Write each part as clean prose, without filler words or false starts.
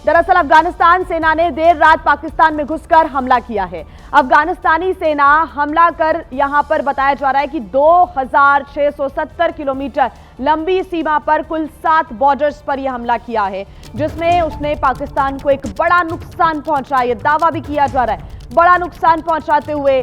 दरअसल अफगानिस्तान सेना ने देर रात पाकिस्तान में घुसकर हमला किया है। अफगानिस्तानी सेना हमला कर यहां पर बताया जा रहा है कि 2670 किलोमीटर लंबी सीमा पर कुल 7 बॉर्डर्स पर यह हमला किया है, जिसमें उसने पाकिस्तान को एक बड़ा नुकसान पहुंचा। यह दावा भी किया जा रहा है। बड़ा नुकसान पहुंचाते हुए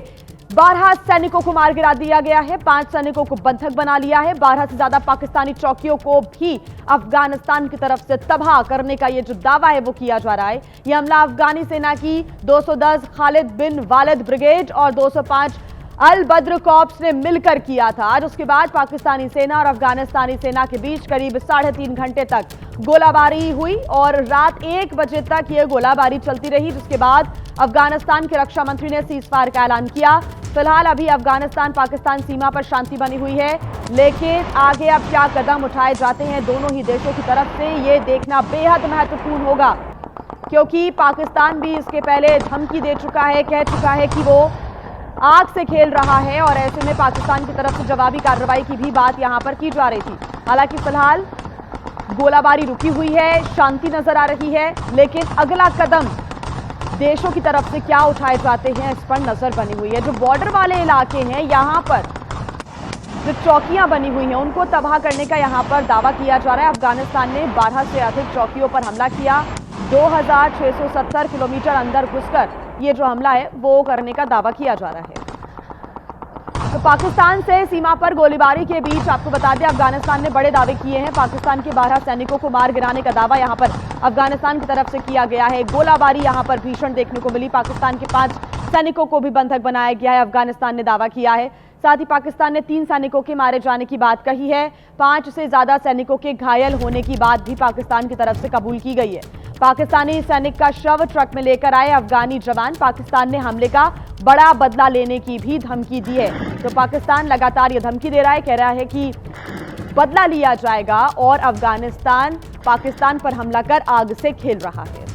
12 सैनिकों को मार गिरा दिया गया है, 5 सैनिकों को बंधक बना लिया है। 12 से ज्यादा पाकिस्तानी चौकियों को भी अफगानिस्तान की तरफ से तबाह करने का ये जो दावा है वो किया जा रहा है। यह हमला अफगानी सेना की 210 खालिद बिन वालिद ब्रिगेड और 205 अल बद्र कॉर्प्स ने मिलकर किया था। आज उसके बाद पाकिस्तानी सेना और अफगानिस्तानी सेना के बीच करीब 3.5 घंटे तक गोलाबारी हुई और रात 1 बजे तक यह गोलाबारी चलती रही, जिसके बाद अफगानिस्तान के रक्षा मंत्री ने सीजफायर का ऐलान किया। फिलहाल अभी अफगानिस्तान पाकिस्तान सीमा पर शांति बनी हुई है, लेकिन आगे अब क्या कदम उठाए जाते हैं दोनों ही देशों की तरफ से ये देखना बेहद महत्वपूर्ण होगा, क्योंकि पाकिस्तान भी इसके पहले धमकी दे चुका है, कह चुका है कि वो आग से खेल रहा है और ऐसे में पाकिस्तान की तरफ से जवाबी कार्रवाई की भी बात यहां पर की जा रही थी। हालांकि फिलहाल गोलाबारी रुकी हुई है, शांति नजर आ रही है, लेकिन अगला कदम देशों की तरफ से क्या उठाए जाते हैं इस पर नजर बनी हुई है। जो बॉर्डर वाले इलाके हैं यहां पर जो चौकियां बनी हुई हैं उनको तबाह करने का यहां पर दावा किया जा रहा है। अफगानिस्तान ने 12 से अधिक चौकियों पर हमला किया। 2670 किलोमीटर अंदर घुसकर ये जो हमला है वो करने का दावा किया जा रहा है। तो पाकिस्तान से सीमा पर गोलीबारी के बीच आपको बता दें अफगानिस्तान ने बड़े दावे किए हैं। पाकिस्तान के 12 सैनिकों को मार गिराने का दावा यहां पर अफगानिस्तान की तरफ से किया गया है। गोलाबारी यहां पर भीषण देखने को मिली। पाकिस्तान के 5 सैनिकों को भी बंधक बनाया गया है, अफगानिस्तान ने दावा किया है। साथ ही पाकिस्तान ने 3 सैनिकों के मारे जाने की बात कही है। 5 से ज्यादा सैनिकों के घायल होने की बात भी पाकिस्तान की तरफ से कबूल की गई है। पाकिस्तानी सैनिक का शव ट्रक में लेकर आए अफगानी जवान। पाकिस्तान ने हमले का बड़ा बदला लेने की भी धमकी दी है। तो पाकिस्तान लगातार ये धमकी दे रहा है, कह रहा है कि बदला लिया जाएगा और अफगानिस्तान पाकिस्तान पर हमला कर आग से खेल रहा है।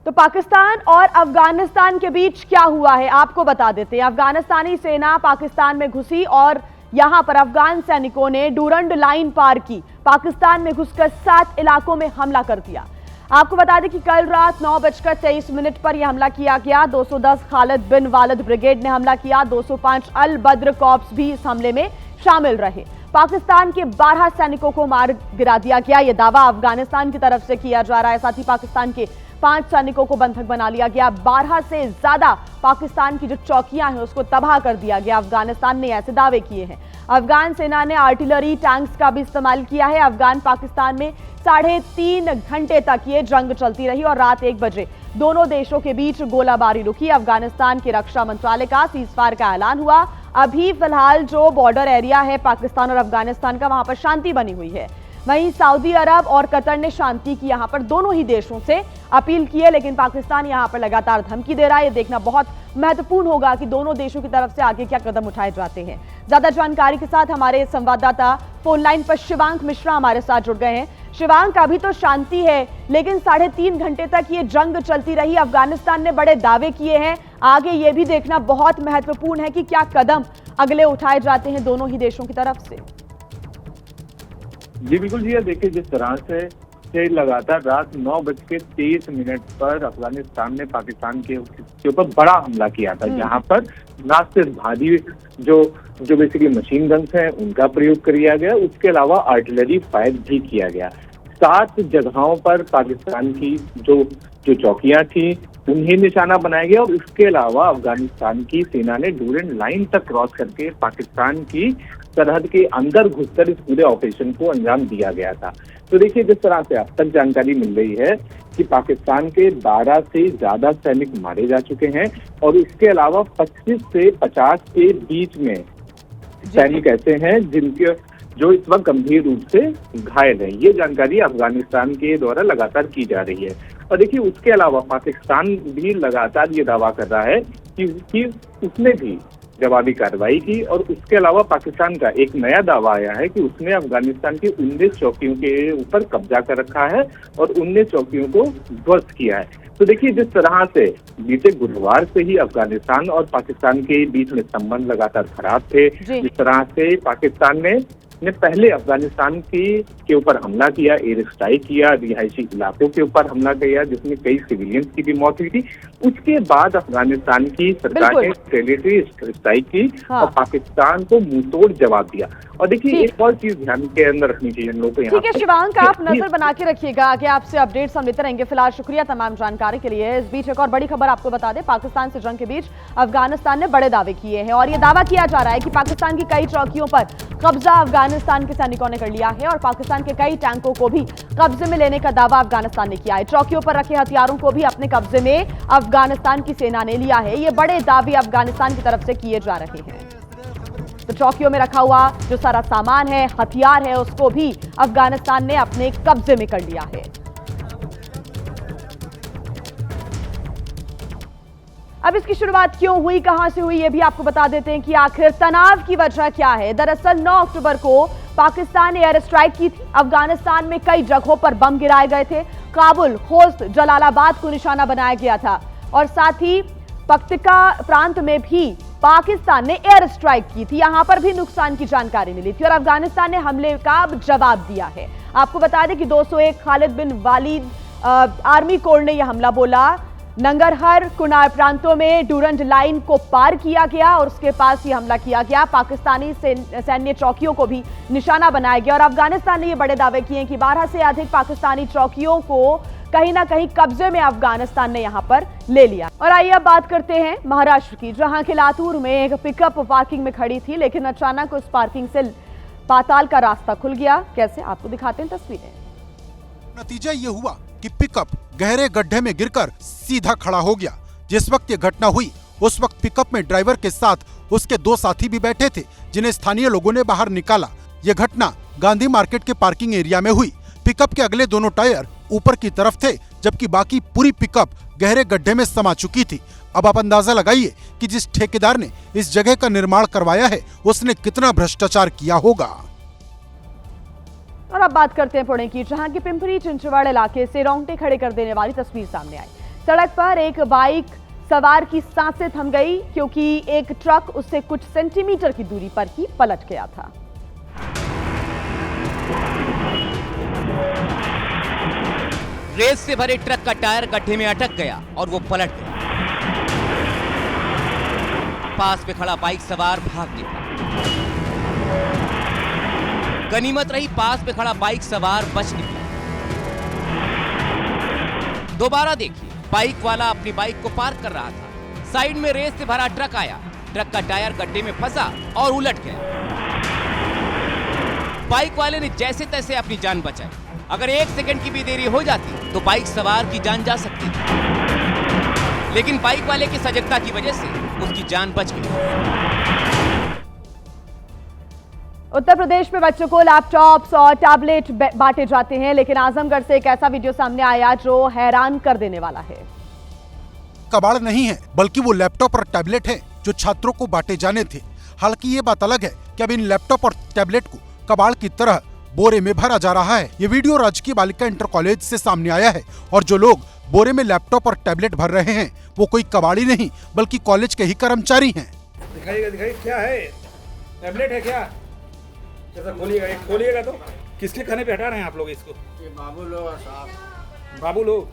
तो पाकिस्तान और अफगानिस्तान के बीच क्या हुआ है आपको बता देते हैं। अफगानिस्तानी सेना पाकिस्तान में घुसी और यहां पर अफगान सैनिकों ने डूरंड लाइन पार की, पाकिस्तान में घुसकर 7 इलाकों में हमला कर दिया। आपको बता दें कि कल रात 9:23 पर यह हमला किया गया। 210 खालिद बिन वालिद ब्रिगेड ने हमला किया। 205 अल बद्र कॉर्प्स भी इस हमले में शामिल रहे। पाकिस्तान के 12 सैनिकों को मार गिरा दिया गया, यह दावा अफगानिस्तान की तरफ से किया जा रहा है। साथ ही पाकिस्तान के 5 सैनिकों को बंधक बना लिया गया। 12 से ज्यादा पाकिस्तान की जो चौकियां हैं उसको तबाह कर दिया गया। अफगानिस्तान ने ऐसे दावे किए हैं। अफगान सेना ने आर्टिलरी टैंक्स का भी इस्तेमाल किया है। अफगान पाकिस्तान में 3.5 घंटे तक ये जंग चलती रही और रात 1 बजे दोनों देशों के बीच गोलाबारी रुकी। अफगानिस्तान के रक्षा मंत्रालय का सीजफायर का ऐलान हुआ। अभी फिलहाल जो बॉर्डर एरिया है पाकिस्तान और अफगानिस्तान का, वहां पर शांति बनी हुई है। वहीं सऊदी अरब और कतर ने शांति की यहां पर दोनों ही देशों से अपील की है, लेकिन पाकिस्तान यहां पर लगातार धमकी दे रहा है। ये देखना बहुत महत्वपूर्ण होगा कि दोनों देशों की तरफ से आगे क्या कदम उठाए जाते हैं। ज्यादा जानकारी के साथ हमारे संवाददाता फोन लाइन पर शिवांक मिश्रा हमारे साथ जुड़ गए हैं। शिवांक, अभी तो शांति है, लेकिन 3.5 घंटे तक ये जंग चलती रही। अफगानिस्तान ने बड़े दावे किए हैं। आगे ये भी देखना बहुत महत्वपूर्ण है कि क्या कदम अगले उठाए जाते हैं दोनों ही देशों की तरफ से। जी बिल्कुल जी, देखिए जिस तरह से लगातार रात 9:23 पर अफगानिस्तान ने पाकिस्तान के ऊपर बड़ा हमला किया था, जहां पर न सिर्फ भारी जो बेसिकली मशीन गन्स हैं उनका प्रयोग किया गया, उसके अलावा आर्टिलरी फायर भी किया गया। 7 जगहों पर पाकिस्तान की जो चौकियां थी उन्हें निशाना बनाया गया और इसके अलावा अफगानिस्तान की सेना ने डूरंड लाइन तक क्रॉस करके पाकिस्तान की सरहद के अंदर घुसकर इस पूरे ऑपरेशन को अंजाम दिया गया था। तो देखिए जिस तरह से अब तक जानकारी मिल रही है कि पाकिस्तान के 12 से ज्यादा सैनिक मारे जा चुके हैं और इसके अलावा 25 से 50 के बीच में सैनिक ऐसे हैं जो इस वक्त गंभीर रूप से घायल हैं। ये जानकारी अफगानिस्तान के द्वारा लगातार की जा रही है। और देखिए उसके अलावा पाकिस्तान भी लगातार ये दावा कर रहा है कि उसने भी जवाबी कार्रवाई की और उसके अलावा पाकिस्तान का एक नया दावा आया है कि उसने अफगानिस्तान की 19 चौकियों के ऊपर कब्जा कर रखा है और 19 चौकियों को ध्वस्त किया है। तो देखिए जिस तरह से बीते गुरुवार से ही अफगानिस्तान और पाकिस्तान के बीच में संबंध लगातार खराब थे, जिस तरह से पाकिस्तान ने ने पहले अफगानिस्तान के ऊपर हमला किया, एयर स्ट्राइक किया, रिहायशी इलाकों के ऊपर हमला किया, जिसमें कई सिविलियंस की भी मौत हुई थी। उसके बाद अफगानिस्तान की सरकार ने टेरिटरी स्ट्राइक की और पाकिस्तान को मुंहतोड़ जवाब दिया। और देखिए एक और चीज ध्यान के अंदर रखनी चाहिए लोगों को। ठीक है शिवांक, आप नजर बना के रखिएगा, आगे आपसे अपडेट्स हम लेते रहेंगे। फिलहाल शुक्रिया तमाम जानकारी के लिए। इस बीच एक और बड़ी खबर आपको बता दें, पाकिस्तान से जंग के बीच अफगानिस्तान ने बड़े दावे किए हैं और ये दावा किया जा रहा है कि पाकिस्तान की कई चौकियों पर कब्जा अफगानिस्तान के सैनिकों ने कर लिया है और पाकिस्तान के कई टैंकों को भी कब्जे में लेने का दावा अफगानिस्तान ने किया है। चौकियों पर रखे हथियारों को भी अपने कब्जे में अफगानिस्तान की सेना ने लिया है। ये बड़े दावे अफगानिस्तान की तरफ से किए जा रहे हैं। तो चौकियों में रखा हुआ जो सारा सामान है, हथियार है, उसको भी अफगानिस्तान ने अपने कब्जे में कर लिया है। अब इसकी शुरुआत क्यों हुई, कहां से हुई, ये भी आपको बता देते हैं कि आखिर तनाव की वजह क्या है। दरअसल 9 अक्टूबर को पाकिस्तान ने एयर स्ट्राइक की थी। अफगानिस्तान में कई जगहों पर बम गिराए गए थे। काबुल, खोस्त, जलालाबाद को निशाना बनाया गया था और साथ ही पख्तिका प्रांत में भी पाकिस्तान ने एयर स्ट्राइक की थी। यहां पर भी नुकसान की जानकारी मिली थी और अफगानिस्तान ने हमले का जवाब दिया है। आपको बता दें कि 201 खालिद बिन वालिद आर्मी कोर ने यह हमला बोला। नंगरहर, कुनार प्रांतों में डूरंड लाइन को पार किया गया और उसके पास ही हमला किया गया। पाकिस्तानी सैन्य चौकियों को भी निशाना बनाया गया और अफगानिस्तान ने ये बड़े दावे किए कि 12 से अधिक पाकिस्तानी चौकियों को कहीं ना कहीं कब्जे में अफगानिस्तान ने यहां पर ले लिया। और आइए अब बात करते हैं महाराष्ट्र की, जहां के लातूर में एक पिकअप पार्किंग में खड़ी थी, लेकिन अचानक उस पार्किंग से पाताल का रास्ता खुल गया। कैसे, आपको दिखाते हैं तस्वीरें। नतीजा ये हुआ कि पिकअप गहरे गड्ढे में गिरकर सीधा खड़ा हो गया। जिस वक्त ये घटना हुई उस वक्त पिकअप में ड्राइवर के साथ उसके 2 साथी भी बैठे थे, जिन्हें स्थानीय लोगों ने बाहर निकाला। ये घटना गांधी मार्केट के पार्किंग एरिया में हुई। पिकअप के अगले दोनों टायर ऊपर की तरफ थे, जबकि बाकी पूरी पिकअप गहरे गड्ढे में समा चुकी थी। अब आप अंदाजा लगाइए कि जिस ठेकेदार ने इस जगह का निर्माण करवाया है उसने कितना भ्रष्टाचार किया होगा। और अब बात करते हैं पुणे की, जहां के पिंपरी चिंचवड़ इलाके से रोंगटे खड़े कर देने वाली तस्वीर सामने आई। सड़क पर एक बाइक सवार की सांसें थम गई क्योंकि एक ट्रक उससे कुछ सेंटीमीटर की दूरी पर ही पलट गया था। रेत से भरे ट्रक का टायर गड्ढे में अटक गया और वो पलट गया। पास में खड़ा बाइक सवार भाग निकला। गनीमत रही पास में खड़ा बाइक सवार बच निकला। दोबारा देखिए, बाइक वाला अपनी बाइक को पार्क कर रहा था। साइड में रेत से भरा ट्रक आया। ट्रक का टायर गड्ढे में फंसा और उलट गया। बाइक वाले ने जैसे तैसे अपनी जान बचाई। अगर 1 सेकंड की भी देरी हो जाती तो बाइक सवार की जान जा सकती थी, लेकिन बाइक वाले की सजगता की वजह से उसकी जान बच गई। उत्तर प्रदेश में बच्चों को लैपटॉप्स और टैबलेट बांटे जाते हैं, लेकिन आजमगढ़ से एक ऐसा वीडियो सामने आया जो हैरान कर देने वाला है। कबाड़ नहीं है, बल्कि वो लैपटॉप और टैबलेट है जो छात्रों को बांटे जाने थे। हालांकि ये बात अलग है कि अब इन लैपटॉप और टैबलेट को कबाड़ की तरह बोरे में भरा जा रहा है। ये वीडियो राजकीय बालिका इंटर कॉलेज से सामने आया है और जो लोग बोरे में लैपटॉप और टैबलेट भर रहे हैं वो कोई कबाड़ी नहीं बल्कि कॉलेज के ही कर्मचारी हैं। दिखाइए क्या है, टैबलेट है क्या? जैसा खोलिएगा तो किसके खाने पे हटा रहे हैं आप लोग इसको? ये बाबू लोग।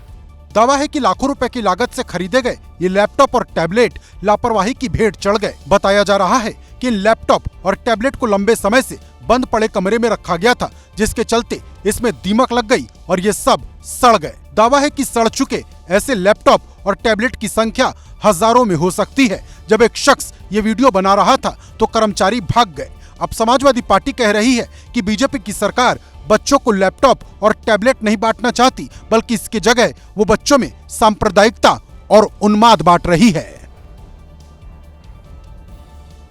दावा है कि लाखों रुपए की लागत से खरीदे गए ये लैपटॉप और टैबलेट लापरवाही की भेंट चढ़ गए। बताया जा रहा है कि इन लैपटॉप और टैबलेट को लंबे समय से बंद पड़े कमरे में रखा गया था, जिसके चलते इसमें दीमक लग गई और ये सब सड़ गए। दावा है कि सड़ चुके ऐसे लैपटॉप और टैबलेट की संख्या हजारों में हो सकती है। जब एक शख्स ये वीडियो बना रहा था तो कर्मचारी भाग गए। अब समाजवादी पार्टी कह रही है कि बीजेपी की सरकार बच्चों को लैपटॉप और टैबलेट नहीं बांटना चाहती, बल्कि इसकी जगह वो बच्चों में सांप्रदायिकता और उन्माद बांट रही है।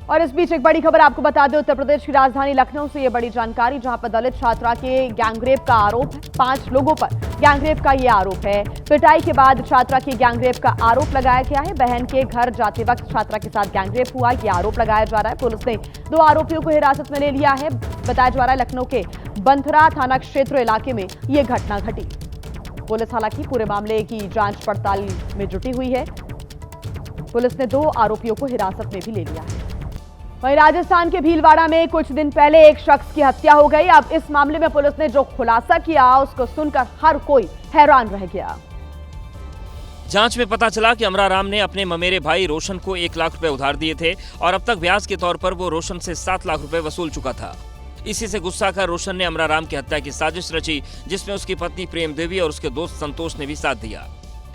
और इस बीच एक बड़ी खबर आपको बता दें, उत्तर प्रदेश की राजधानी लखनऊ से ये बड़ी जानकारी, जहां पर दलित छात्रा के गैंगरेप का आरोप है। 5 लोगों पर गैंगरेप का ये आरोप है। पिटाई के बाद छात्रा की गैंगरेप का आरोप लगाया गया है। बहन के घर जाते वक्त छात्रा के साथ गैंगरेप हुआ, ये आरोप लगाया जा रहा है। पुलिस ने 2 आरोपियों को हिरासत में ले लिया है। बताया जा रहा है लखनऊ के बंथरा थाना क्षेत्र इलाके में ये घटना घटी। पुलिस हालांकि पूरे मामले की जांच पड़ताल में जुटी हुई है। पुलिस ने 2 आरोपियों को हिरासत में भी ले लिया है। वहीं राजस्थान के भीलवाड़ा में कुछ दिन पहले एक शख्स की हत्या हो गई। अब इस मामले में पुलिस ने जो खुलासा किया उसको सुनकर हर कोई हैरान रह गया। जांच में पता चला कि अमरा राम ने अपने ममेरे भाई रोशन को 1 लाख रुपए उधार दिए थे और अब तक ब्याज के तौर पर वो रोशन से 7 लाख रुपए वसूल चुका था। इसी से गुस्सा कर रोशन ने अमरा राम की हत्या की साजिश रची, जिसमें उसकी पत्नी प्रेम देवी और उसके दोस्त संतोष ने भी साथ दिया।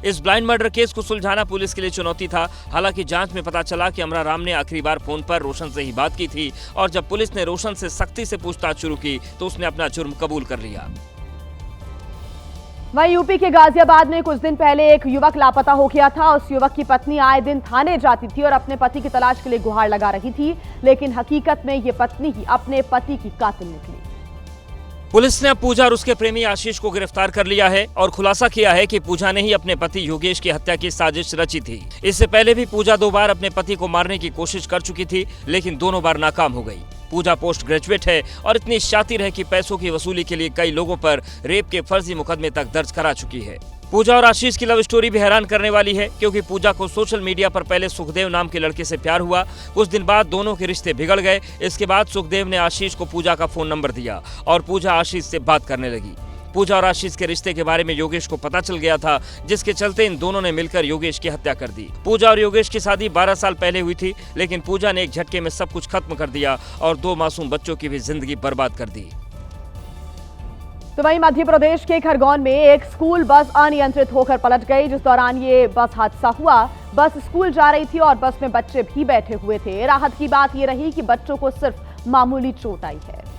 इस ब्लाइंड मर्डर केस को सुलझाना पुलिस के लिए चुनौती था। हालांकि जांच में पता चला कि अमरा राम ने आखिरी बार फोन पर रोशन से ही बात की थी और जब पुलिस ने रोशन से सख्ती से पूछताछ शुरू की तो उसने अपना जुर्म कबूल कर लिया। वहीं यूपी के गाजियाबाद में कुछ दिन पहले एक युवक लापता हो गया था। उस युवक की पत्नी आए दिन थाने जाती थी और अपने पति की तलाश के लिए गुहार लगा रही थी, लेकिन हकीकत में ये पत्नी ही अपने पति की कातिल निकली। पुलिस ने अब पूजा और उसके प्रेमी आशीष को गिरफ्तार कर लिया है और खुलासा किया है कि पूजा ने ही अपने पति योगेश की हत्या की साजिश रची थी। इससे पहले भी पूजा 2 बार अपने पति को मारने की कोशिश कर चुकी थी, लेकिन दोनों बार नाकाम हो गई। पूजा पोस्ट ग्रेजुएट है और इतनी शातिर है कि पैसों की वसूली के लिए कई लोगों पर रेप के फर्जी मुकदमे तक दर्ज करा चुकी है। पूजा और आशीष की लव स्टोरी भी हैरान करने वाली है, क्योंकि पूजा को सोशल मीडिया पर पहले सुखदेव नाम के लड़के से प्यार हुआ। कुछ दिन बाद दोनों के रिश्ते बिगड़ गए। इसके बाद सुखदेव ने आशीष को पूजा का फोन नंबर दिया और पूजा आशीष से बात करने लगी। पूजा और आशीष के रिश्ते के बारे में योगेश को पता चल गया था, जिसके चलते इन दोनों ने मिलकर योगेश की हत्या कर दी। पूजा और योगेश की शादी 12 साल पहले हुई थी, लेकिन पूजा ने एक झटके में सब कुछ खत्म कर दिया और 2 मासूम बच्चों की भी जिंदगी बर्बाद कर दी। तो वहीं मध्य प्रदेश के खरगोन में एक स्कूल बस अनियंत्रित होकर पलट गई, जिस दौरान ये बस हादसा हुआ। बस स्कूल जा रही थी और बस में बच्चे भी बैठे हुए थे। राहत की बात ये रही कि बच्चों को सिर्फ मामूली चोट आई है।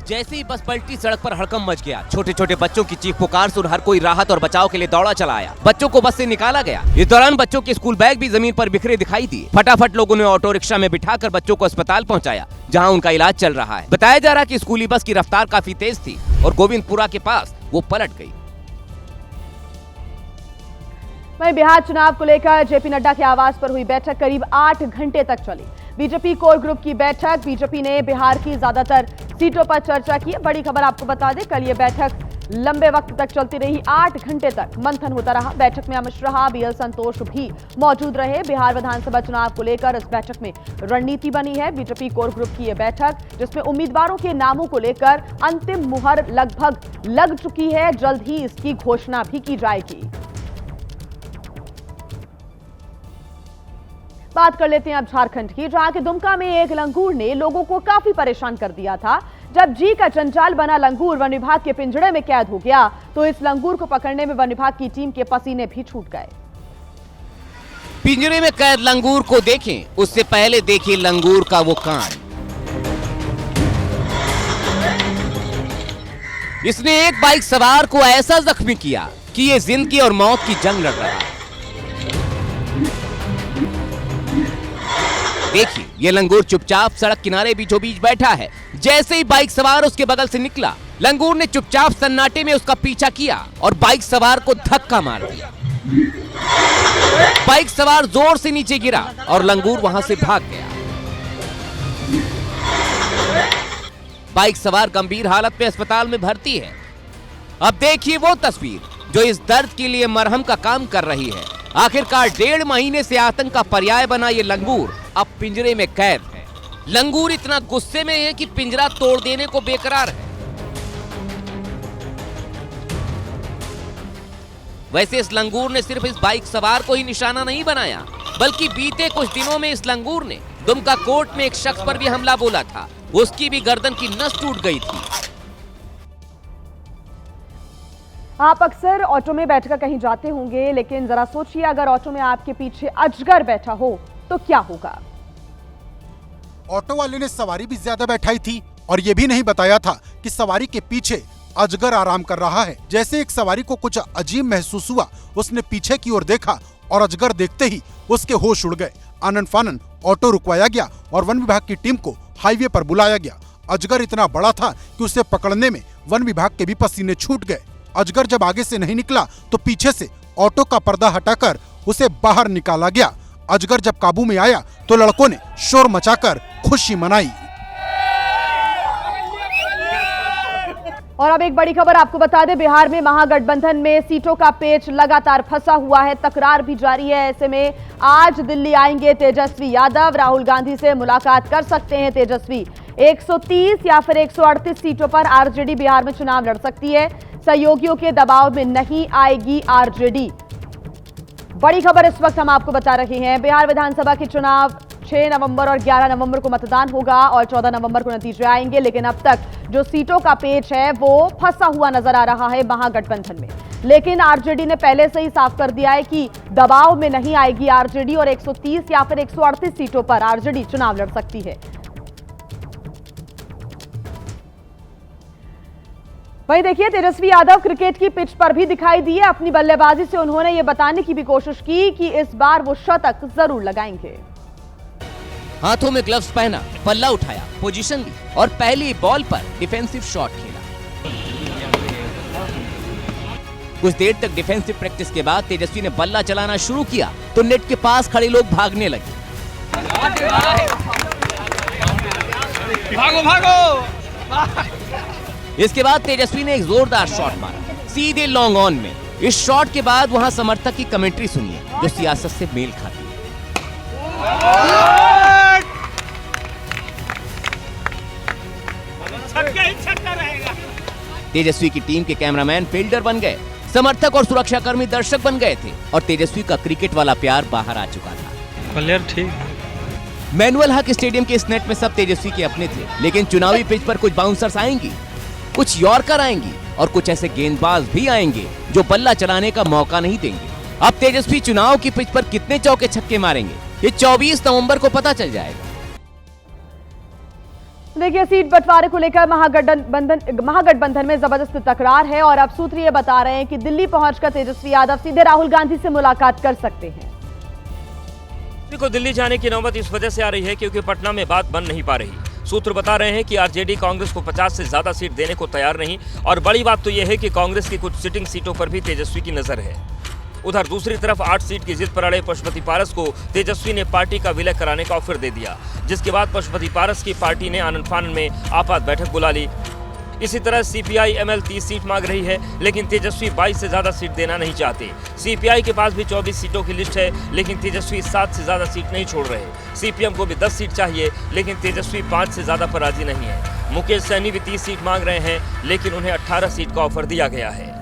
जैसे ही बस पलटी, सड़क पर हड़कंप मच गया। छोटे छोटे बच्चों की चीख पुकार सुन हर कोई राहत और बचाव के लिए दौड़ा चला आया। बच्चों को बस से निकाला गया। इस दौरान बच्चों के स्कूल बैग भी जमीन पर बिखरे दिखाई दिए। फटाफट लोगों ने ऑटो रिक्शा में बिठाकर बच्चों को अस्पताल पहुंचाया, जहां उनका इलाज चल रहा है। बताया जा रहा है कि स्कूली बस की रफ्तार काफी तेज थी और गोविंदपुरा के पास वो पलट गई। वहीं बिहार चुनाव को लेकर जेपी नड्डा के आवास पर हुई बैठक करीब 8 घंटे तक चली। बीजेपी कोर ग्रुप की बैठक। बीजेपी ने बिहार की ज्यादातर सीटों पर चर्चा की। बड़ी खबर आपको बता दें, कल ये बैठक लंबे वक्त तक चलती रही। 8 घंटे तक मंथन होता रहा। बैठक में अमित शाह, बीएल संतोष भी मौजूद रहे। बिहार विधानसभा चुनाव को लेकर इस बैठक में रणनीति बनी है। बीजेपी कोर ग्रुप की यह बैठक, जिसमें उम्मीदवारों के नामों को लेकर अंतिम मुहर लगभग लग चुकी है। जल्द ही इसकी घोषणा भी की जाएगी। बात कर लेते हैं अब झारखंड की, जहां के दुमका में एक लंगूर ने लोगों को काफी परेशान कर दिया था। जब जी का जंजाल बना लंगूर वन विभाग के पिंजड़े में कैद हो गया, तो इस लंगूर को पकड़ने में वन विभाग की टीम के पसीने भी छूट गए। पिंजरे में कैद लंगूर को देखें, उससे पहले देखिए लंगूर का वो कांड। इसने एक बाइक सवार को ऐसा जख्मी किया कि ये जिंदगी और मौत की जंग लड़ रहा है। देखिए, ये लंगूर चुपचाप सड़क किनारे बीचों बीच बैठा है। जैसे ही बाइक सवार उसके बगल से निकला, लंगूर ने चुपचाप सन्नाटे में उसका पीछा किया और बाइक सवार को धक्का मार दिया। बाइक सवार जोर से नीचे गिरा और लंगूर वहां से भाग गया। बाइक सवार गंभीर हालत में अस्पताल में भर्ती है। अब देखिए वो तस्वीर जो इस दर्द के लिए मरहम का काम कर रही है। आखिरकार 1.5 महीने से आतंक का पर्याय बना ये लंगूर अब पिंजरे में कैद है। लंगूर इतना गुस्से में है कि पिंजरा तोड़ देने को बेकरार है। वैसे इस लंगूर ने सिर्फ इस बाइक सवार को ही निशाना नहीं बनाया, बल्कि बीते कुछ दिनों में इस लंगूर ने दुमका कोर्ट में एक शख्स पर भी हमला बोला था। उसकी भी गर्दन की नस टूट गई थी। आप अक्सर ऑटो में बैठकर कहीं जाते होंगे, लेकिन जरा सोचिए अगर ऑटो में आपके पीछे अजगर बैठा हो तो क्या होगा। ऑटो वाले ने सवारी भी ज्यादा बैठाई थी और ये भी नहीं बताया था कि सवारी के पीछे अजगर आराम कर रहा है। जैसे एक सवारी को कुछ अजीब महसूस हुआ, उसने पीछे की ओर देखा और अजगर देखते ही उसके होश उड़ गए। आनन फानन ऑटो रुकवाया गया और वन विभाग की टीम को हाईवे पर बुलाया गया। अजगर इतना बड़ा था कि उसे पकड़ने में वन विभाग के भी पसीने छूट गए। अजगर जब आगे से नहीं निकला तो पीछे से ऑटो का पर्दा हटाकर उसे बाहर निकाला गया। अजगर जब काबू में आया तो लड़कों ने शोर मचाकर खुशी मनाई। और अब एक बड़ी खबर आपको बता दें, बिहार में महागठबंधन में सीटों का पेच लगातार फंसा हुआ है, तकरार भी जारी है। ऐसे में आज दिल्ली आएंगे तेजस्वी यादव, राहुल गांधी से मुलाकात कर सकते हैं तेजस्वी। 130 या फिर 138 सीटों पर आरजेडी बिहार में चुनाव लड़ सकती है। सहयोगियों के दबाव में नहीं आएगी आरजेडी। बड़ी खबर इस वक्त हम आपको बता रहे हैं, बिहार विधानसभा के चुनाव 6 नवंबर और 11 नवंबर को मतदान होगा और 14 नवंबर को नतीजे आएंगे। लेकिन अब तक जो सीटों का पेच है वो फंसा हुआ नजर आ रहा है महागठबंधन में। लेकिन आरजेडी ने पहले से ही साफ कर दिया है कि दबाव में नहीं आएगी आरजेडी और 130 या फिर 138 सीटों पर आरजेडी चुनाव लड़ सकती है। वहीं देखिए, तेजस्वी यादव क्रिकेट की पिच पर भी दिखाई दिए। अपनी बल्लेबाजी से उन्होंने ये बताने की भी कोशिश की कि इस बार वो शतक जरूर लगाएंगे। हाथों में ग्लव्स पहना, बल्ला उठाया, पोजीशन ली और पहली बॉल पर डिफेंसिव शॉट खेला। कुछ देर तक डिफेंसिव प्रैक्टिस के बाद तेजस्वी ने बल्ला चलाना शुरू किया तो नेट के पास खड़े लोग भागने लगे। भागो भागो। इसके बाद तेजस्वी ने एक जोरदार शॉट मारा, सीधे लॉन्ग ऑन में। इस शॉट के बाद वहां समर्थक की कमेंट्री सुनिए जो सियासत से मेल खाती है। तेजस्वी की टीम के कैमरामैन फील्डर बन गए, समर्थक और सुरक्षाकर्मी दर्शक बन गए थे और तेजस्वी का क्रिकेट वाला प्यार बाहर आ चुका था। प्लेयर ठीक। मैनुअल हक स्टेडियम के इस नेट में सब तेजस्वी के अपने थे, लेकिन चुनावी पिच पर कुछ बाउंसर्स आएंगी, कुछ यॉर्कर आएंगी और कुछ ऐसे गेंदबाज भी आएंगे जो बल्ला चलाने का मौका नहीं देंगे। अब तेजस्वी चुनाव की पिच पर कितने चौके छक्के मारेंगे ये 24 नवंबर को पता चल जाएगा। देखिए, सीट बंटवारे को लेकर महागठबंधन में जबरदस्त तकरार है और अब सूत्र ये बता रहे हैं कि दिल्ली पहुंचकर तेजस्वी यादव सीधे राहुल गांधी से मुलाकात कर सकते हैं। को दिल्ली जाने की नौबत इस वजह से आ रही है क्योंकि पटना में बात बन नहीं पा रही। सूत्र बता रहे हैं कि आरजेडी कांग्रेस को 50 से ज्यादा सीट देने को तैयार नहीं और बड़ी बात तो यह है कि कांग्रेस की कुछ सिटिंग सीटों पर भी तेजस्वी की नजर है। उधर दूसरी तरफ 8 सीट की जिद पर अड़े पशुपति पारस को तेजस्वी ने पार्टी का विलय कराने का ऑफर दे दिया, जिसके बाद पशुपति पारस की पार्टी ने आनन फानन में आपात बैठक बुला ली। इसी तरह सीपीआई एमएल 30 सीट मांग रही है, लेकिन तेजस्वी 22 से ज्यादा सीट देना नहीं चाहते। सीपीआई के पास भी 24 सीटों की लिस्ट है, लेकिन तेजस्वी 7 से ज्यादा सीट नहीं छोड़ रहे। सीपीएम को भी 10 सीट चाहिए, लेकिन तेजस्वी 5 से ज्यादा पर राजी नहीं है। मुकेश सहनी भी 30 सीट मांग रहे हैं, लेकिन उन्हें 18 सीट का ऑफर दिया गया है।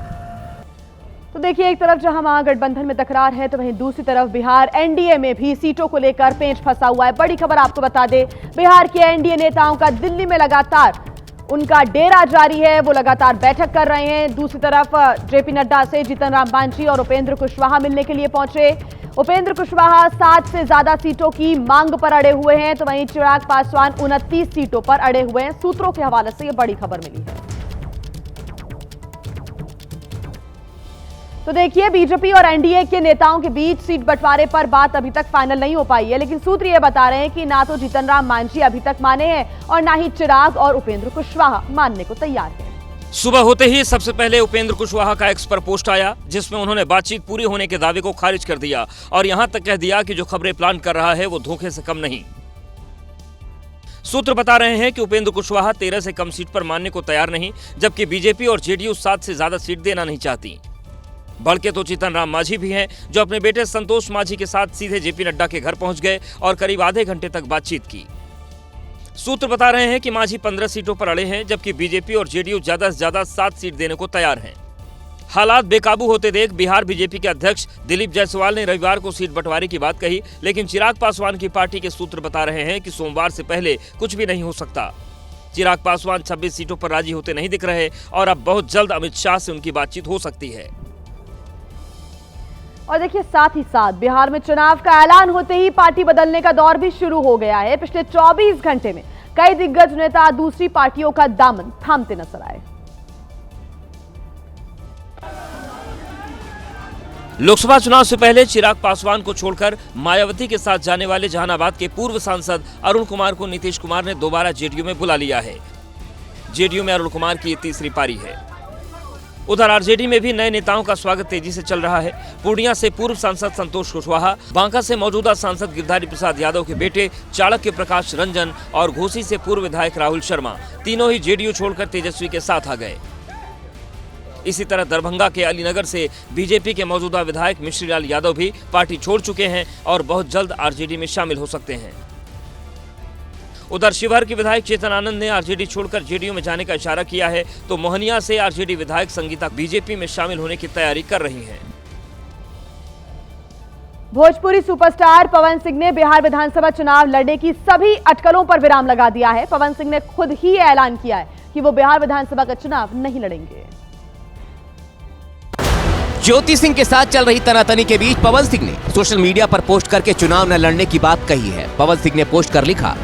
तो देखिए, एक तरफ जहां महागठबंधन में तकरार है तो वहीं दूसरी तरफ बिहार एनडीए में भी सीटों को लेकर पेंच फंसा हुआ है। बड़ी खबर आपको बता दें, बिहार के एनडीए नेताओं का दिल्ली में लगातार उनका डेरा जारी है, वो लगातार बैठक कर रहे हैं। दूसरी तरफ जेपी नड्डा से जीतन राम मांझी और उपेंद्र कुशवाहा मिलने के लिए पहुंचे। उपेंद्र कुशवाहा 7 से ज्यादा सीटों की मांग पर अड़े हुए हैं, तो वहीं चिराग पासवान 29 सीटों पर अड़े हुए हैं। सूत्रों के हवाले से यह बड़ी खबर मिली है। तो देखिए, बीजेपी और एनडीए के नेताओं के बीच सीट बंटवारे पर बात अभी तक फाइनल नहीं हो पाई है, लेकिन सूत्र ये बता रहे हैं कि ना तो जीतन राम मांझी अभी तक माने हैं और ना ही चिराग और उपेंद्र कुशवाहा मानने को तैयार हैं। सुबह होते ही सबसे पहले उपेंद्र कुशवाहा का एक्स पर पोस्ट आया, जिसमें उन्होंने बातचीत पूरी होने के दावे को खारिज कर दिया और यहां तक कह दिया कि जो खबरें प्लान कर रहा है वो धोखे से कम नहीं। सूत्र बता रहे हैं कि उपेंद्र कुशवाहा 13 से कम सीट पर मानने को तैयार नहीं, जबकि बीजेपी और जेडीयू 7 से ज्यादा सीट देना नहीं चाहती। बल्कि तो जीतन राम मांझी भी हैं, जो अपने बेटे संतोष मांझी के साथ सीधे जेपी नड्डा के घर पहुंच गए और करीब आधे घंटे तक बातचीत की। सूत्र बता रहे हैं कि मांझी 15 सीटों पर अड़े हैं, जबकि बीजेपी और जेडीयू ज्यादा से ज्यादा 7 सीट देने को तैयार हैं। हालात बेकाबू होते देख बिहार बीजेपी के अध्यक्ष दिलीप जायसवाल ने रविवार को सीट बंटवारे की बात कही, लेकिन चिराग पासवान की पार्टी के सूत्र बता रहे हैं कि सोमवार से पहले कुछ भी नहीं हो सकता। चिराग पासवान 26 सीटों पर राजी होते नहीं दिख रहे और अब बहुत जल्द अमित शाह से उनकी बातचीत हो सकती है। और देखिए, साथ ही साथ बिहार में चुनाव का ऐलान होते ही पार्टी बदलने का दौर भी शुरू हो गया है। पिछले 24 घंटे में कई दिग्गज नेता दूसरी पार्टियों का दामन थामते नजर आए। लोकसभा चुनाव से पहले चिराग पासवान को छोड़कर मायावती के साथ जाने वाले जहानाबाद के पूर्व सांसद अरुण कुमार को नीतीश कुमार ने दोबारा जेडीयू में बुला लिया है। जेडीयू में अरुण कुमार की ये तीसरी पारी है। उधर आरजेडी में भी नए नेताओं का स्वागत तेजी से चल रहा है। पूर्णिया से पूर्व सांसद संतोष कुशवाहा, बांका से मौजूदा सांसद गिरधारी प्रसाद यादव के बेटे चाणक्य प्रकाश रंजन और घोसी से पूर्व विधायक राहुल शर्मा तीनों ही जेडीयू छोड़कर तेजस्वी के साथ आ गए। इसी तरह दरभंगा के अलीनगर से बीजेपी के मौजूदा विधायक मिश्री लाल यादव भी पार्टी छोड़ चुके हैं और बहुत जल्द आरजेडी में शामिल हो सकते हैं। उधर शिवहर के विधायक चेतन आनंद ने आरजेडी छोड़कर जेडीयू में जाने का इशारा किया है, तो मोहनिया से आरजेडी विधायक संगीता बीजेपी में शामिल होने की तैयारी कर रही हैं। भोजपुरी सुपरस्टार पवन सिंह ने बिहार विधानसभा चुनाव लड़ने की सभी अटकलों पर विराम लगा दिया है। पवन सिंह ने खुद ही ऐलान किया है कि वो बिहार विधानसभा का चुनाव नहीं लड़ेंगे। ज्योति सिंह के साथ चल रही तनातनी के बीच पवन सिंह ने सोशल मीडिया पर पोस्ट करके चुनाव न लड़ने की बात कही है। पवन सिंह ने पोस्ट कर लिखा,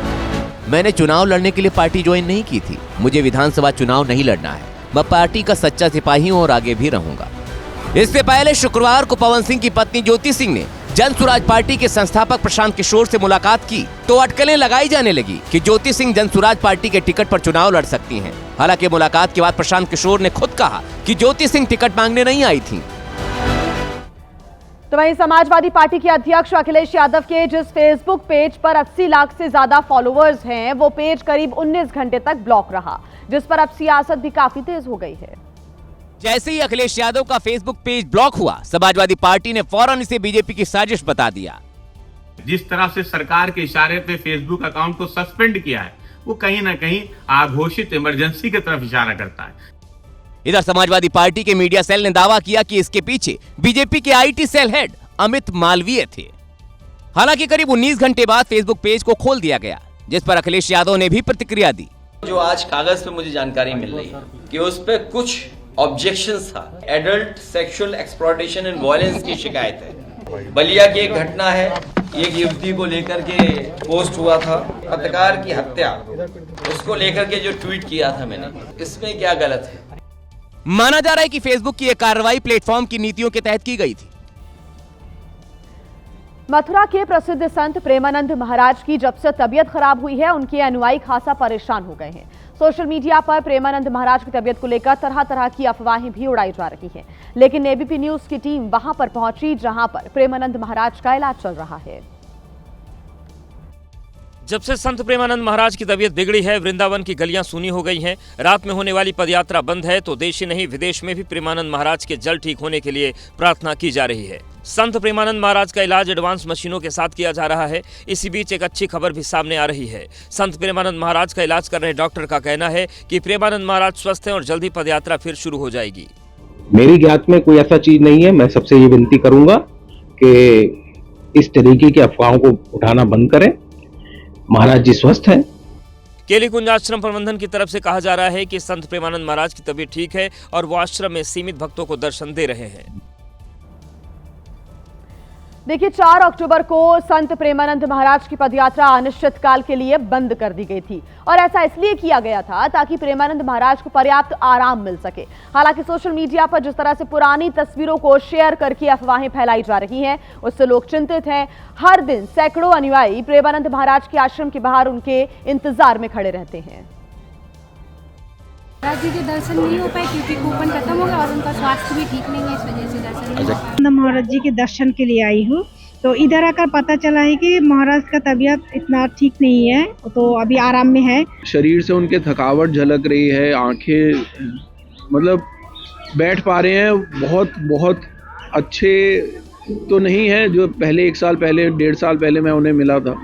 मैंने चुनाव लड़ने के लिए पार्टी ज्वाइन नहीं की थी, मुझे विधानसभा चुनाव नहीं लड़ना है, मैं पार्टी का सच्चा सिपाही हूं और आगे भी रहूंगा। इससे पहले शुक्रवार को पवन सिंह की पत्नी ज्योति सिंह ने जन सुराज पार्टी के संस्थापक प्रशांत किशोर से मुलाकात की, तो अटकलें लगाई जाने लगी कि ज्योति सिंह जन सुराज पार्टी के टिकट पर चुनाव लड़ सकती हैं। हालांकि मुलाकात के बाद प्रशांत किशोर ने खुद कहा कि ज्योति सिंह टिकट मांगने नहीं आई थी। तो वहीं समाजवादी पार्टी के अध्यक्ष अखिलेश यादव के जिस फेसबुक पेज पर 80 लाख से ज्यादा फॉलोअर्स हैं, वो पेज करीब 19 घंटे तक ब्लॉक रहा, जिस पर अब सियासत भी काफी तेज हो गई है। जैसे ही अखिलेश यादव का फेसबुक पेज ब्लॉक हुआ, समाजवादी पार्टी ने फौरन इसे बीजेपी की साजिश बता दिया। जिस तरह से सरकार के इशारे पे फेसबुक अकाउंट को सस्पेंड किया है, वो कहीं ना कहीं आघोषित इमरजेंसी की तरफ इशारा करता है। इधर समाजवादी पार्टी के मीडिया सेल ने दावा किया कि इसके पीछे बीजेपी के IT cell head Amit Malviya थे। हालांकि करीब 19 घंटे बाद फेसबुक पेज को खोल दिया गया, जिस पर अखिलेश यादव ने भी प्रतिक्रिया दी। जो आज कागज पे मुझे जानकारी मिल रही है कि उस पे कुछ ऑब्जेक्शंस था, adult sexual exploitation and violence की शिकायत है। बलिया की एक घटना है, एक युवती को लेकर के पोस्ट हुआ था, पत्रकार की हत्या, उसको लेकर के जो ट्वीट किया था मैंने, इसमें क्या गलत है? माना जा रहा है कि फेसबुक की यह कार्रवाई प्लेटफॉर्म की नीतियों के तहत की गई थी। मथुरा के प्रसिद्ध संत प्रेमानंद महाराज की जब से तबीयत खराब हुई है, उनके अनुयायी खासा परेशान हो गए हैं। सोशल मीडिया पर प्रेमानंद महाराज की तबीयत को लेकर तरह तरह की अफवाहें भी उड़ाई जा रही हैं, लेकिन एबीपी न्यूज की टीम वहां पर पहुंची जहां पर प्रेमानंद महाराज का इलाज चल रहा है। जब से संत प्रेमानंद महाराज की तबीयत बिगड़ी है, वृंदावन की गलियां सूनी हो गई हैं, रात में होने वाली पदयात्रा बंद है, तो देश ही नहीं विदेश में भी प्रेमानंद महाराज के जल्द ठीक होने के लिए प्रार्थना की जा रही है। संत प्रेमानंद महाराज का इलाज एडवांस मशीनों के साथ किया जा रहा है। इसी बीच एक अच्छी खबर भी सामने आ रही है। संत प्रेमानंद महाराज का इलाज कर रहे डॉक्टर का कहना है कि प्रेमानंद महाराज स्वस्थ हैं और जल्द ही पदयात्रा फिर शुरू हो जाएगी। मेरी ज्ञात में कोई ऐसा चीज नहीं है। मैं सबसे ये विनती करूंगा कि इस तरीके की अफवाहों को उठाना बंद करें। महाराज जी स्वस्थ हैं। केली कुंज आश्रम प्रबंधन की तरफ से कहा जा रहा है कि संत प्रेमानंद महाराज की तबीयत ठीक है और वो आश्रम में सीमित भक्तों को दर्शन दे रहे हैं। देखिए, 4 अक्टूबर को संत प्रेमानंद महाराज की पदयात्रा अनिश्चितकाल के लिए बंद कर दी गई थी और ऐसा इसलिए किया गया था ताकि प्रेमानंद महाराज को पर्याप्त आराम मिल सके। हालांकि सोशल मीडिया पर जिस तरह से पुरानी तस्वीरों को शेयर करके अफवाहें फैलाई जा रही हैं, उससे लोग चिंतित हैं। हर दिन सैकड़ों अनुयायी प्रेमानंद महाराज के आश्रम के बाहर उनके इंतजार में खड़े रहते हैं। महाराज जी के दर्शन नहीं हो पाए क्योंकि कूपन खत्म हो गया और उनका स्वास्थ्य भी ठीक नहीं है, इस वजह से दर्शन नहीं हो पाया। महाराज जी के दर्शन के लिए आई हूँ, तो इधर आकर पता चला है कि महाराज का तबीयत इतना ठीक नहीं है, तो अभी आराम में है। शरीर से उनके थकावट झलक रही है, आंखें मतलब बैठ पा रहे हैं। बहुत बहुत अच्छे तो नहीं है जो पहले 1 साल पहले 1.5 साल पहले मैं उन्हें मिला था,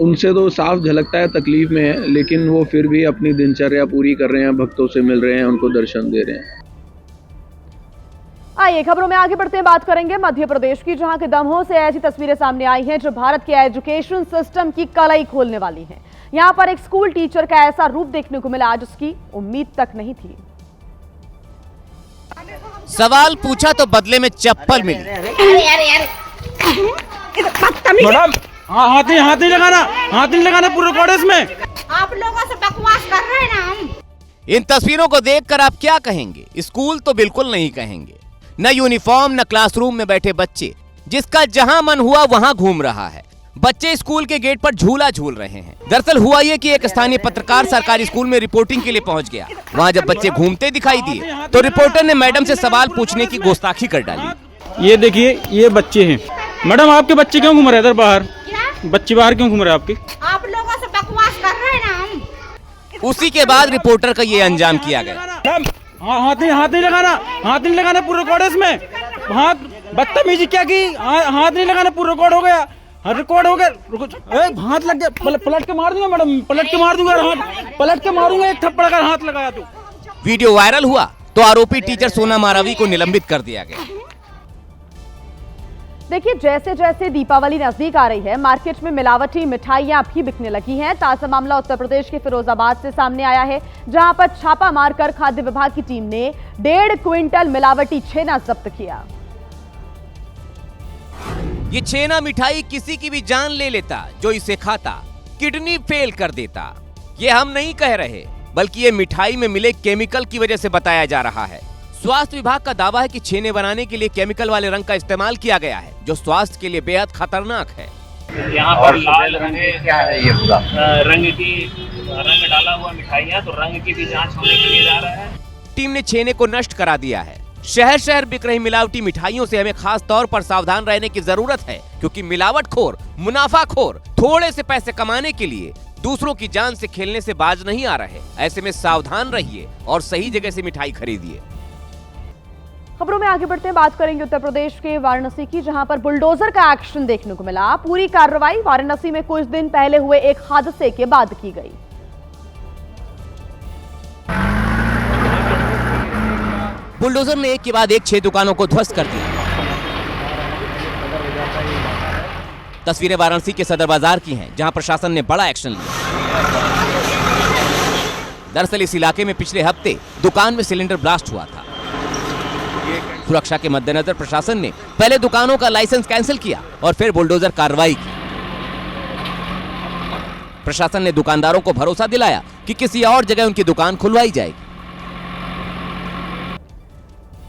उनसे तो साफ झलकता है तकलीफ में है, लेकिन वो फिर भी अपनी दिनचर्या पूरी कर रहे हैं, भक्तों से मिल रहे हैं, उनको दर्शन दे रहे हैं। आइए खबरों में आगे बढ़ते हैं, बात करेंगे मध्य प्रदेश की, जहां के दमोह से ऐसी तस्वीरें सामने आई हैं जो भारत के एजुकेशन सिस्टम की कलई खोलने वाली हैं। यहां पर एक स्कूल टीचर का ऐसा रूप देखने को मिला जिसकी उम्मीद तक नहीं थी। सवाल पूछा तो बदले में चप्पल मिली। मैडम, हाथ नहीं लगाना पूरे कॉलेज में। आप लोगों से बकवास कर रहे हैं ना हम। इन तस्वीरों को देखकर आप क्या कहेंगे? स्कूल तो बिल्कुल नहीं कहेंगे। न यूनिफॉर्म, न क्लासरूम में बैठे बच्चे, जिसका जहां मन हुआ वहां घूम रहा है। बच्चे स्कूल के गेट पर झूला झूल रहे हैं। दरअसल हुआ ये कि एक स्थानीय पत्रकार सरकारी स्कूल में रिपोर्टिंग के लिए पहुंच गया। वहां जब बच्चे घूमते दिखाई दिए तो रिपोर्टर ने मैडम से सवाल पूछने की गुस्ताखी कर डाली। ये देखिए, ये बच्चे हैं। मैडम, आपके बच्चे क्यों घूम रहे इधर बाहर? बच्चे बाहर क्यों घूम रहे हैं आपके? आप लोगों से बकवास कर रहे हैं ना हम। उसी के बाद रिपोर्टर का ये अंजाम किया गया। हाथ नहीं लगाना, पूरा रिकॉर्ड है इसमें। हाथ बदतमीजी क्या की, हाथ नहीं लगाना, पूरा रिकॉर्ड हो गया, रिकॉर्ड हो गया। हाथ लग गया, पलट के मार दूंगा मैडम, पलट के मार दूंगा, हाथ पलट के मारूंगा एक थप्पड़ अगर हाथ लगाया तो। वीडियो वायरल हुआ तो आरोपी टीचर सोना मारावी को निलंबित कर दिया गया। देखिए, जैसे जैसे दीपावली नजदीक आ रही है, मार्केट में मिलावटी मिठाइयां भी बिकने लगी हैं। ताजा मामला उत्तर प्रदेश के फिरोजाबाद से सामने आया है, जहां पर छापा मारकर खाद्य विभाग की टीम ने 1.5 क्विंटल मिलावटी छेना जब्त किया। ये छेना मिठाई किसी की भी जान ले लेता जो इसे खाता, किडनी फेल कर देता। ये हम नहीं कह रहे, बल्कि ये मिठाई में मिले केमिकल की वजह से बताया जा रहा है। स्वास्थ्य विभाग का दावा है कि छेने बनाने के लिए केमिकल वाले रंग का इस्तेमाल किया गया है, जो स्वास्थ्य के लिए बेहद खतरनाक है। यहाँ पर लाल रंग क्या है, ये पूरा रंग डाला हुआ मिठाइयाँ, तो रंग की भी जांच होने के लिए जा रहा है। टीम ने छेने को नष्ट करा दिया है। शहर शहर बिक रही मिलावटी मिठाइयों से हमें खास तौर पर सावधान रहने की जरूरत है, क्योंकि मिलावटखोर, मुनाफाखोर थोड़े से पैसे कमाने के लिए दूसरों की जान से खेलने से बाज नहीं आ रहे। ऐसे में सावधान रहिए और सही जगह से मिठाई खरीदिए। खबरों में आगे बढ़ते हैं, बात करेंगे उत्तर प्रदेश के वाराणसी की, जहां पर बुलडोजर का एक्शन देखने को मिला। पूरी कार्रवाई वाराणसी में कुछ दिन पहले हुए एक हादसे के बाद की गई। बुलडोजर ने एक के बाद एक 6 दुकानों को ध्वस्त कर दिया। तस्वीरें वाराणसी के सदर बाजार की हैं, जहां प्रशासन ने बड़ा एक्शन लिया। दरअसल इस इलाके में पिछले हफ्ते दुकान में सिलेंडर ब्लास्ट हुआ था। सुरक्षा के मद्देनजर प्रशासन ने पहले दुकानों का लाइसेंस कैंसिल किया और फिर बुलडोजर कार्रवाई की। प्रशासन ने दुकानदारों को भरोसा दिलाया कि किसी और जगह उनकी दुकान खुलवाई जाएगी।